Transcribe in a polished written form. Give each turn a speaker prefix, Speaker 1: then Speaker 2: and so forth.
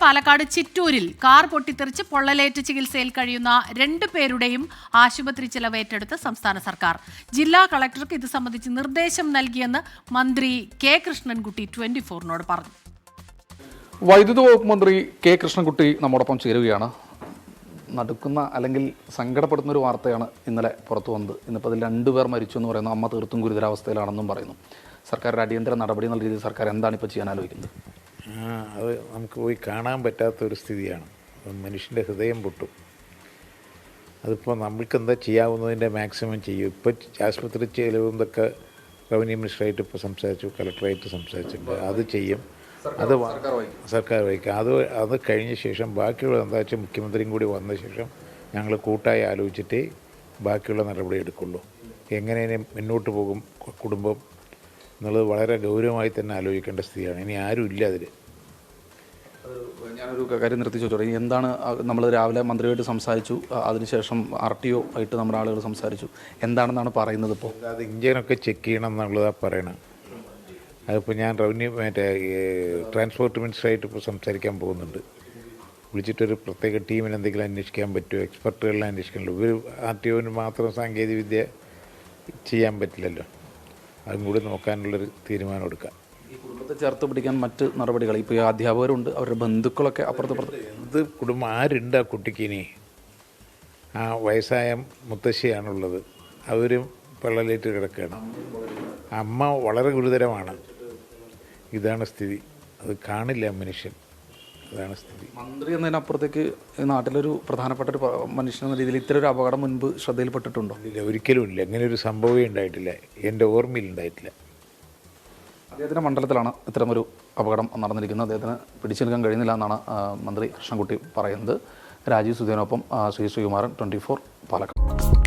Speaker 1: Palakkad ചിറ്റൂരിൽ car പൊട്ടിത്തെറിച്ച് പൊള്ളലേറ്റ് ചികിത്സയിൽ കഴിയുന്ന 2 പേരുടെയും ആശുപത്രി ചെലവ് ഏറ്റെടുത്ത് സംസ്ഥാന സർക്കാർ. ജില്ലാ കളക്ടർക്ക് ഇത് സംബന്ധിച്ച് നിർദ്ദേശം നൽകിയെന്ന് മന്ത്രി കെ കൃഷ്ണൻകുട്ടി 24നോട് പറഞ്ഞു.
Speaker 2: വൈദ്യുത വകുപ്പ് മന്ത്രി കെ കൃഷ്ണൻകുട്ടി നമ്മോടൊപ്പം ചേരുകയാണ്. നടുക്കുന്ന അല്ലെങ്കിൽ സങ്കടപ്പെടുന്ന ഒരു വാർത്തയാണ് ഇന്നലെ പുറത്തു വന്നത്. ഇന്നിപ്പോൾ അതിൽ 2 പേർ മരിച്ചു എന്ന് പറയുന്നു. അമ്മ തീർത്തും ഗുരുതരാവസ്ഥയിലാണെന്നും പറയുന്നു. സർക്കാർ അടിയന്തര നടപടി എന്നുള്ള രീതിയിൽ സർക്കാർ എന്താണ് ഇപ്പോൾ ചെയ്യാൻ ആലോചിക്കുന്നത്?
Speaker 3: അത് നമുക്ക് പോയി കാണാൻ പറ്റാത്തൊരു സ്ഥിതിയാണ്. മനുഷ്യൻ്റെ ഹൃദയം പൊട്ടും. അതിപ്പോൾ നമ്മൾക്ക് എന്താ ചെയ്യാവുന്നതിൻ്റെ മാക്സിമം ചെയ്യും. ഇപ്പോൾ ആശുപത്രി ചെലവുന്നതൊക്കെ റവന്യൂ മിനിസ്റ്ററായിട്ട് ഇപ്പോൾ സംസാരിച്ചു, കളക്ടറായിട്ട് സംസാരിച്ചിട്ടുണ്ട്. അത് ചെയ്യും, അത് സർക്കാർ വഹിക്കും. അത് കഴിഞ്ഞ ശേഷം ബാക്കിയുള്ള എന്താ വെച്ചാൽ മുഖ്യമന്ത്രിയും കൂടി വന്ന ശേഷം ഞങ്ങൾ കൂട്ടായി ആലോചിച്ചിട്ടേ ബാക്കിയുള്ള നടപടി എടുക്കുള്ളൂ. എങ്ങനെ മുന്നോട്ട് പോകും കുടുംബം എന്നുള്ളത് വളരെ ഗൗരവമായി തന്നെ ആലോചിക്കേണ്ട സ്ഥിതിയാണ്. ഇനി ആരും ഇല്ല അതിൽ.
Speaker 2: ഞാനൊരു കാര്യം നിർത്തി ചോദിച്ചോട്ടെ. എന്താണ് നമ്മൾ രാവിലെ മന്ത്രിയായിട്ട് സംസാരിച്ചു, അതിനുശേഷം RTO ആയിട്ട് നമ്മുടെ ആളുകൾ സംസാരിച്ചു. എന്താണെന്നാണ് പറയുന്നത്? ഇപ്പോൾ
Speaker 3: അത് ഇഞ്ചിനൊക്കെ ചെക്ക് ചെയ്യണം എന്നുള്ളതാണ് പറയണം. അതിപ്പോൾ ഞാൻ ട്രാൻസ്പോർട്ട് മിനിസ്റ്ററായിട്ട് ഇപ്പോൾ സംസാരിക്കാൻ പോകുന്നുണ്ട്. വിളിച്ചിട്ടൊരു പ്രത്യേക ടീമിന് എന്തെങ്കിലും അന്വേഷിക്കാൻ പറ്റുമോ, എക്സ്പെർട്ടുകളെ അന്വേഷിക്കാനുള്ളൂ. ഒരു RTOന് മാത്രം സാങ്കേതികവിദ്യ ചെയ്യാൻ പറ്റില്ലല്ലോ. അതും കൂടി നോക്കാനുള്ളൊരു തീരുമാനം എടുക്കാം.
Speaker 2: ഈ കുടുംബത്തെ ചേർത്ത് പിടിക്കാൻ മറ്റ് നടപടികൾ, ഇപ്പോൾ ഈ അധ്യാപകരുണ്ട്, അവരുടെ ബന്ധുക്കളൊക്കെ അപ്പുറത്ത്
Speaker 3: ഇത് കുടുംബം ആരുണ്ട് ആ കുട്ടിക്ക്? ഇനി ആ വയസ്സായ മുത്തശ്ശിയാണുള്ളത്, അവരും പൊള്ളലേറ്റ് കിടക്കുകയാണ്. അമ്മ വളരെ ഗുരുതരമാണ്. ഇതാണ് സ്ഥിതി. അത് കാണില്ല മനുഷ്യൻ. അതാണ് സ്ഥിതി.
Speaker 2: മന്ത്രി എന്നതിനപ്പുറത്തേക്ക് നാട്ടിലൊരു പ്രധാനപ്പെട്ട ഒരു മനുഷ്യൻ എന്ന രീതിയിൽ ഇത്തരം ഒരു അപകടം മുൻപ് ശ്രദ്ധയിൽപ്പെട്ടിട്ടുണ്ടോ?
Speaker 3: ഇല്ല, ഒരിക്കലും ഇല്ല. അങ്ങനെ ഒരു സംഭവമേ ഉണ്ടായിട്ടില്ല. എൻ്റെ ഓർമ്മയിൽ ഉണ്ടായിട്ടില്ല.
Speaker 2: അദ്ദേഹത്തിൻ്റെ മണ്ഡലത്തിലാണ് ഇത്തരമൊരു അപകടം നടന്നിരിക്കുന്നത്. അദ്ദേഹത്തിന് പിടിച്ചെടുക്കാൻ കഴിയുന്നില്ല എന്നാണ് മന്ത്രി കൃഷ്ണൻകുട്ടി പറയുന്നത്. രാജീവ് സുധീനൊപ്പം ശ്രീകുമാരൻ, 24 പാലക്കാട്.